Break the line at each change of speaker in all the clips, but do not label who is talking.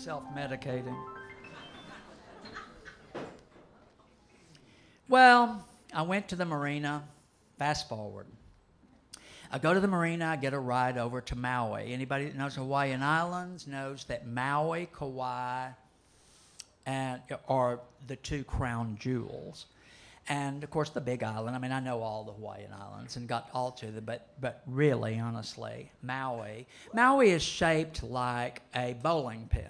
self-medicating. Well, I went to the marina. Fast forward. I go to the marina, I get a ride over to Maui. Anybody that knows Hawaiian Islands knows that Maui, Kauai, are the two crown jewels. And, of course, the big island. I mean, I know all the Hawaiian Islands and got all to them, but really, honestly, Maui is shaped like a bowling pin,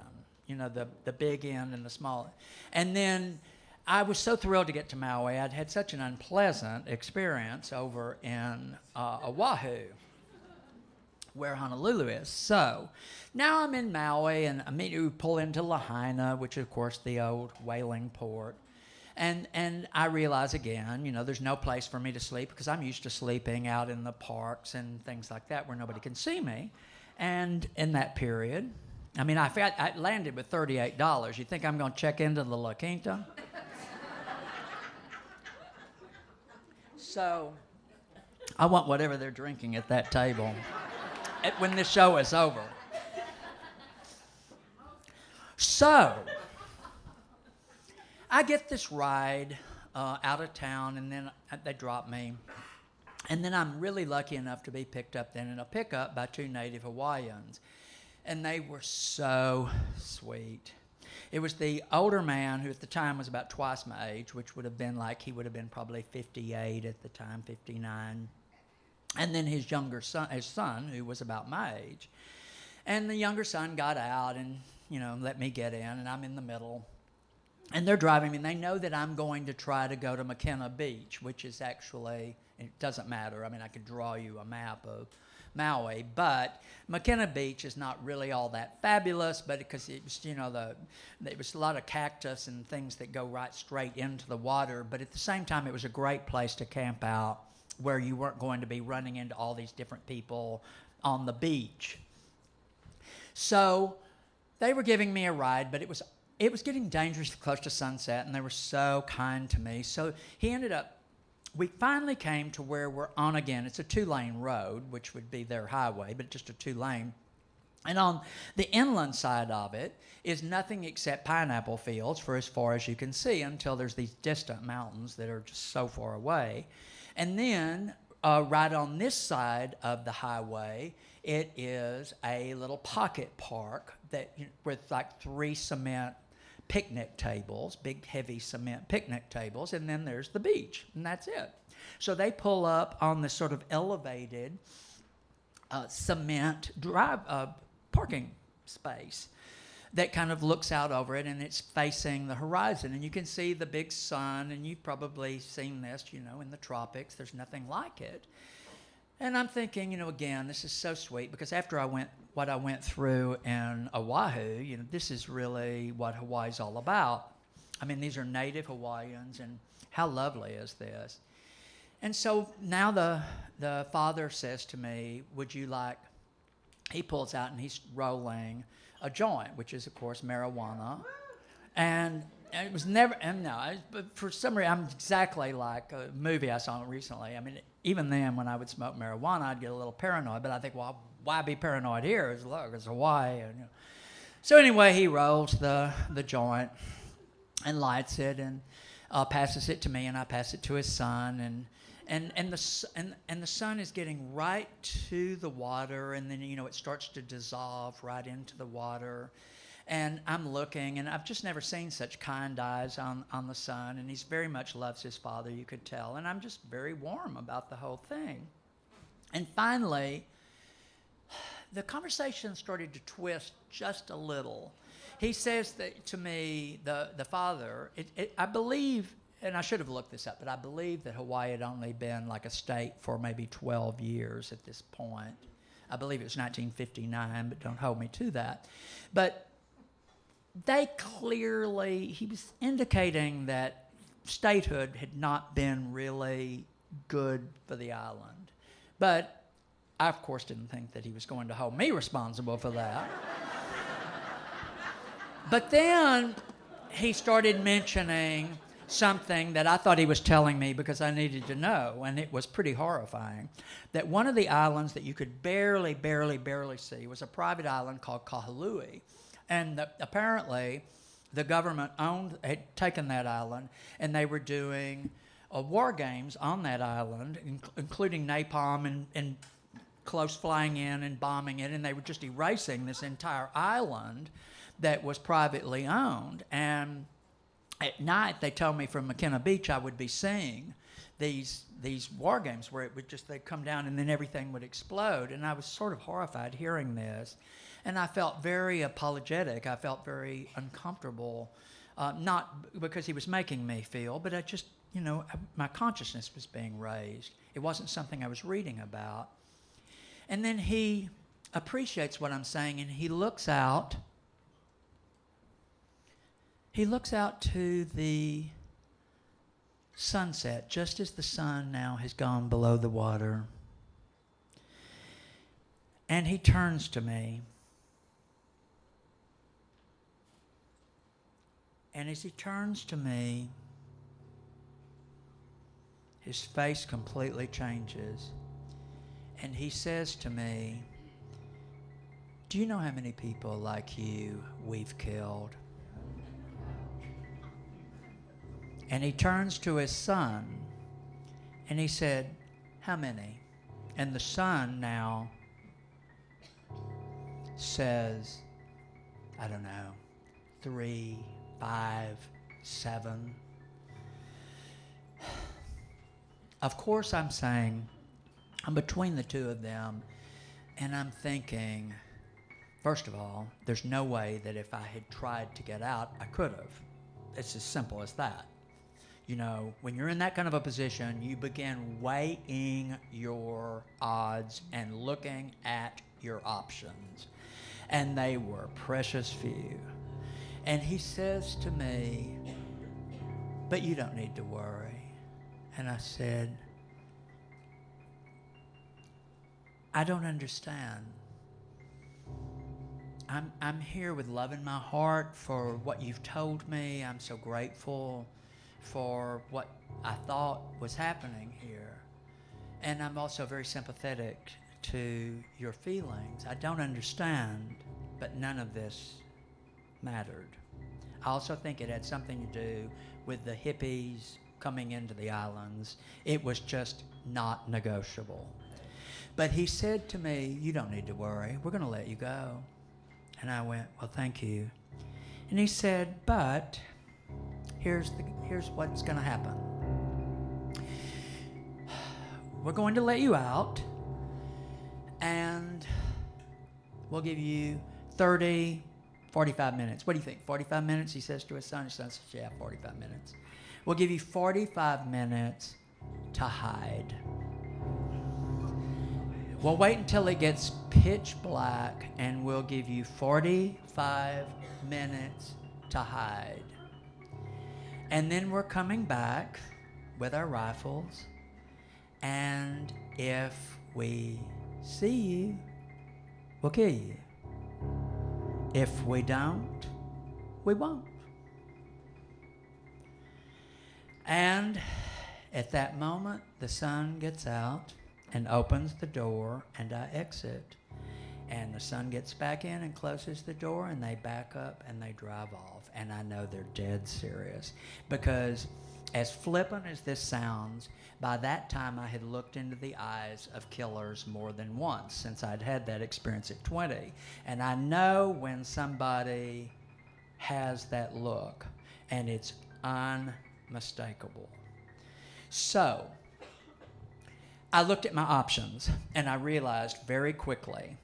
you know, the big end and the small. And then I was so thrilled to get to Maui. I'd had such an unpleasant experience over in Oahu, where Honolulu is. So now I'm in Maui, and immediately we pull into Lahaina, which is, of course, the old whaling port. And I realize again, you know, there's no place for me to sleep because I'm used to sleeping out in the parks and things like that where nobody can see me. And in that period, I mean, I landed with $38. You think I'm going to check into the La Quinta? So I want whatever they're drinking at that table when this show is over. So I get this ride out of town, and then they drop me. And then I'm really lucky enough to be picked up then in a pickup by two Native Hawaiians. And they were so sweet. It was the older man, who at the time was about twice my age, which would have been like, he would have been probably 58 at the time, 59. And then his son, who was about my age. And the younger son got out and, you know, let me get in, and I'm in the middle. And they're driving me, and they know that I'm going to try to go to McKenna Beach, which is actually, it doesn't matter. I mean, I could draw you a map of Maui, but McKenna Beach is not really all that fabulous, but because it was, you know, there was a lot of cactus and things that go right straight into the water, but at the same time, it was a great place to camp out where you weren't going to be running into all these different people on the beach. So they were giving me a ride, but it was getting dangerously close to sunset, and they were so kind to me. So we finally came to where we're on again. It's a 2-lane road, which would be their highway, but just a 2-lane. And on the inland side of it is nothing except pineapple fields for as far as you can see, until there's these distant mountains that are just so far away. And then right on this side of the highway, it is a little pocket park with like 3 cement picnic tables, big heavy cement picnic tables, and then there's the beach, and that's it. So they pull up on this sort of elevated cement parking space that kind of looks out over it, and it's facing the horizon, and you can see the big sun, and you've probably seen this, you know, in the tropics. There's nothing like it. And I'm thinking, you know, again, this is so sweet, because after what I went through in Oahu, you know, this is really what Hawaii's all about. I mean, these are Native Hawaiians, and how lovely is this? And so now the father says to me, would you like, he pulls out and he's rolling a joint, which is, of course, marijuana. And it was never, and no, but for some reason, I'm exactly like a movie I saw recently. I mean, even then, when I would smoke marijuana, I'd get a little paranoid, but I think, well, why be paranoid here? It's Hawaii. And, you know. So anyway, he rolls the joint and lights it and passes it to me, and I pass it to his son, and the sun is getting right to the water, and then, you know, it starts to dissolve right into the water. And I'm looking, and I've just never seen such kind eyes on the son, and he very much loves his father, you could tell. And I'm just very warm about the whole thing. And finally, the conversation started to twist just a little. He says that to me, the father, I believe, and I should have looked this up, but I believe that Hawaii had only been like a state for maybe 12 years at this point. I believe it was 1959, but don't hold me to that. But he was indicating that statehood had not been really good for the island. But I, of course, didn't think that he was going to hold me responsible for that. But then he started mentioning something that I thought he was telling me because I needed to know, and it was pretty horrifying, that one of the islands that you could barely see was a private island called Kahului. And apparently, the government had taken that island, and they were doing war games on that island, including napalm and close flying in and bombing it, and they were just erasing this entire island that was privately owned. And at night, they told me from McKenna Beach I would be seeing these war games where it would just, they'd come down and then everything would explode. And I was sort of horrified hearing this. And I felt very apologetic. I felt very uncomfortable, not because he was making me feel, but I just, my consciousness was being raised. It wasn't something I was reading about. And then he appreciates what I'm saying, and he looks out. He looks out to the sunset, just as the sun now has gone below the water. And he turns to me. And as he turns to me, his face completely changes. And he says to me, "Do you know how many people like you we've killed?" And he turns to his son, and he said, "How many?" And the son now says, "I don't know, 3, 5, 7. Of course, I'm saying, I'm between the two of them, and I'm thinking, first of all, there's no way that if I had tried to get out, I could have. It's as simple as that. When you're in that kind of a position, you begin weighing your odds and looking at your options. And they were precious few. And he says to me, "But you don't need to worry." And I said, "I don't understand. I'm here with love in my heart for what you've told me. I'm so grateful for what I thought was happening here. And I'm also very sympathetic to your feelings. I don't understand, but none of this mattered." I also think it had something to do with the hippies coming into the islands. It was just not negotiable. But he said to me, "You don't need to worry. We're going to let you go." And I went, "Well, thank you." And he said, "But here's what's going to happen. We're going to let you out, and we'll give you 30, 45 minutes. What do you think? 45 minutes?" He says to his son. His son says, "Yeah, 45 minutes. We'll give you 45 minutes to hide. We'll wait until it gets pitch black, and we'll give you 45 minutes to hide. And then we're coming back with our rifles, and if we see you, we'll kill you. If we don't, we won't." And at that moment, the son gets out and opens the door, and I exit. And the son gets back in and closes the door, and they back up and they drive off. And I know they're dead serious, because as flippant as this sounds, by that time I had looked into the eyes of killers more than once, since I'd had that experience at 20. And I know when somebody has that look, and it's unmistakable. So I looked at my options, and I realized very quickly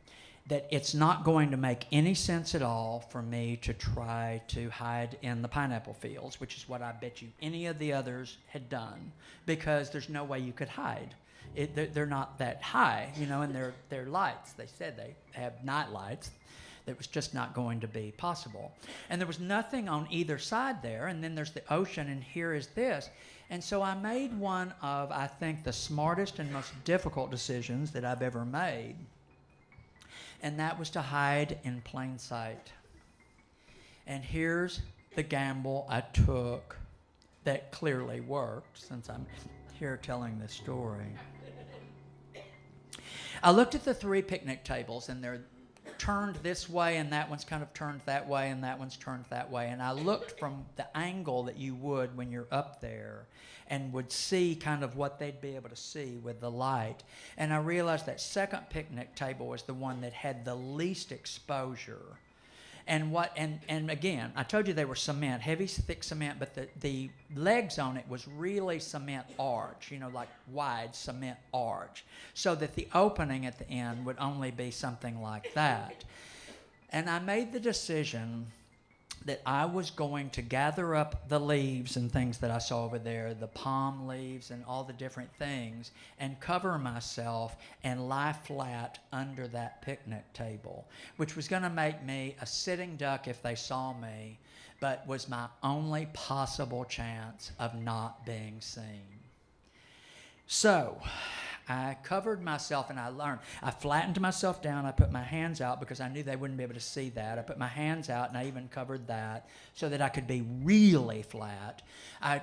that it's not going to make any sense at all for me to try to hide in the pineapple fields, which is what I bet you any of the others had done, because there's no way you could hide. They're not that high, and they're lights. They said they have night lights. That was just not going to be possible. And there was nothing on either side there, and then there's the ocean, and here is this. And so I made one of, I think, the smartest and most difficult decisions that I've ever made. And that was to hide in plain sight. And here's the gamble I took that clearly worked, since I'm here telling this story. I looked at the 3 picnic tables, and they're turned this way, and that one's kind of turned that way, and that one's turned that way. And I looked from the angle that you would when you're up there and would see kind of what they'd be able to see with the light. And I realized that second picnic table was the one that had the least exposure. And again, I told you they were cement, heavy, thick cement, but the legs on it was really cement arch, like wide cement arch, so that the opening at the end would only be something like that. And I made the decision that I was going to gather up the leaves and things that I saw over there, the palm leaves and all the different things, and cover myself and lie flat under that picnic table, which was going to make me a sitting duck if they saw me, but was my only possible chance of not being seen. So I covered myself, and I flattened myself down. I put my hands out because I knew they wouldn't be able to see that. I put my hands out, and I even covered that so that I could be really flat. I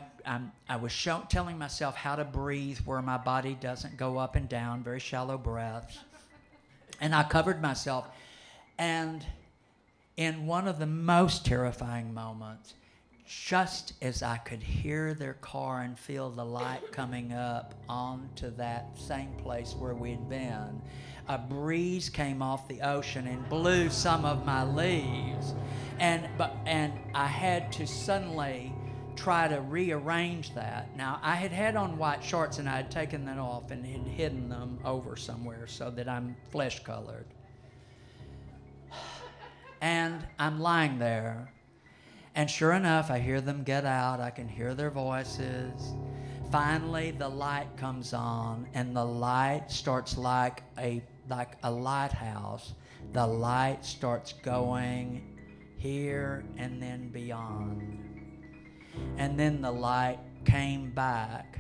was telling myself how to breathe where my body doesn't go up and down, very shallow breaths. And I covered myself. And in one of the most terrifying moments, just as I could hear their car and feel the light coming up onto that same place where we'd been, a breeze came off the ocean and blew some of my leaves. And I had to suddenly try to rearrange that. Now, I had on white shorts, and I had taken them off and had hidden them over somewhere so that I'm flesh colored. And I'm lying there. And sure enough, I hear them get out. I can hear their voices. Finally, the light comes on, and the light starts like a lighthouse. The light starts going here and then beyond. And then the light came back,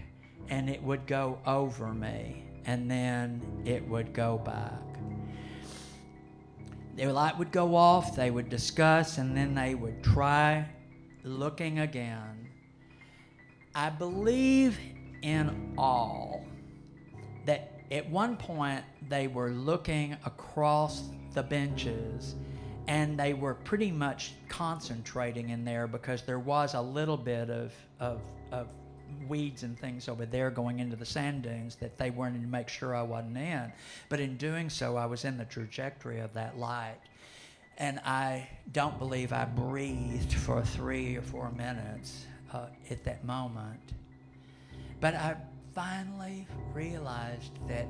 and it would go over me, and then it would go back. The light would go off, they would discuss, and then they would try looking again. I believe in all that at one point they were looking across the benches, and they were pretty much concentrating in there because there was a little bit of weeds and things over there going into the sand dunes that they wanted to make sure I wasn't in. But in doing so, I was in the trajectory of that light. And I don't believe I breathed for 3 or 4 minutes at that moment. But I finally realized that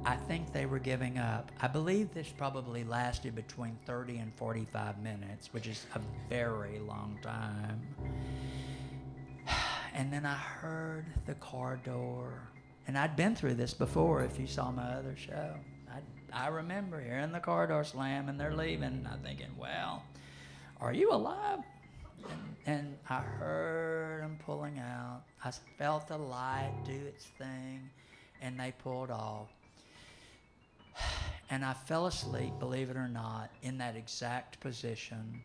I think they were giving up. I believe this probably lasted between 30 and 45 minutes, which is a very long time. And then I heard the car door. And I'd been through this before if you saw my other show. I remember hearing the car door slam and they're leaving. And I'm thinking, well, are you alive? And I heard them pulling out. I felt the light do its thing, and they pulled off. And I fell asleep, believe it or not, in that exact position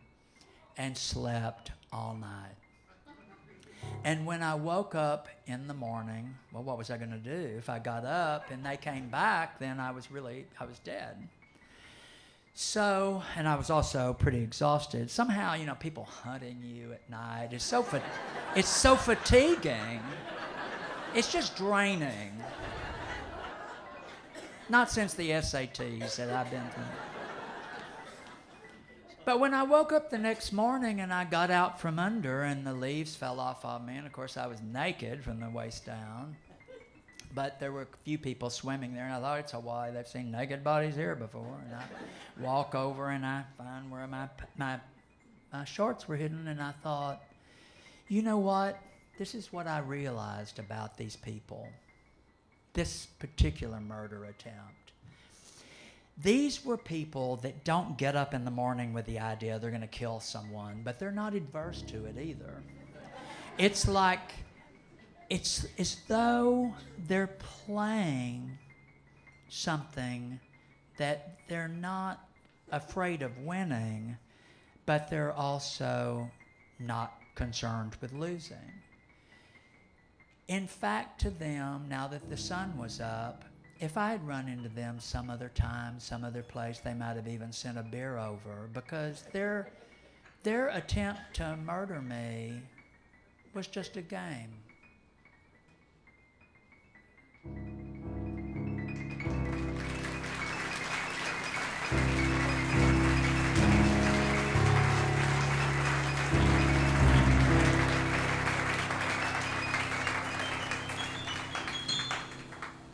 and slept all night. And when I woke up in the morning, well, what was I going to do? If I got up and they came back, then I was dead. So, and I was also pretty exhausted. Somehow, people hunting you at night is so fatiguing. It's just draining. Not since the SATs that I've been through. But when I woke up the next morning and I got out from under and the leaves fell off of me, and of course I was naked from the waist down, but there were a few people swimming there, and I thought, it's Hawaii, they've seen naked bodies here before. And I walk over and I find where my shorts were hidden, and I thought, you know what? This is what I realized about these people, this particular murder attempt. These were people that don't get up in the morning with the idea they're going to kill someone, but they're not adverse to it either. It's like, it's as though they're playing something that they're not afraid of winning, but they're also not concerned with losing. In fact, to them, now that the sun was up, if I had run into them some other time, some other place, they might have even sent a beer over, because their attempt to murder me was just a game.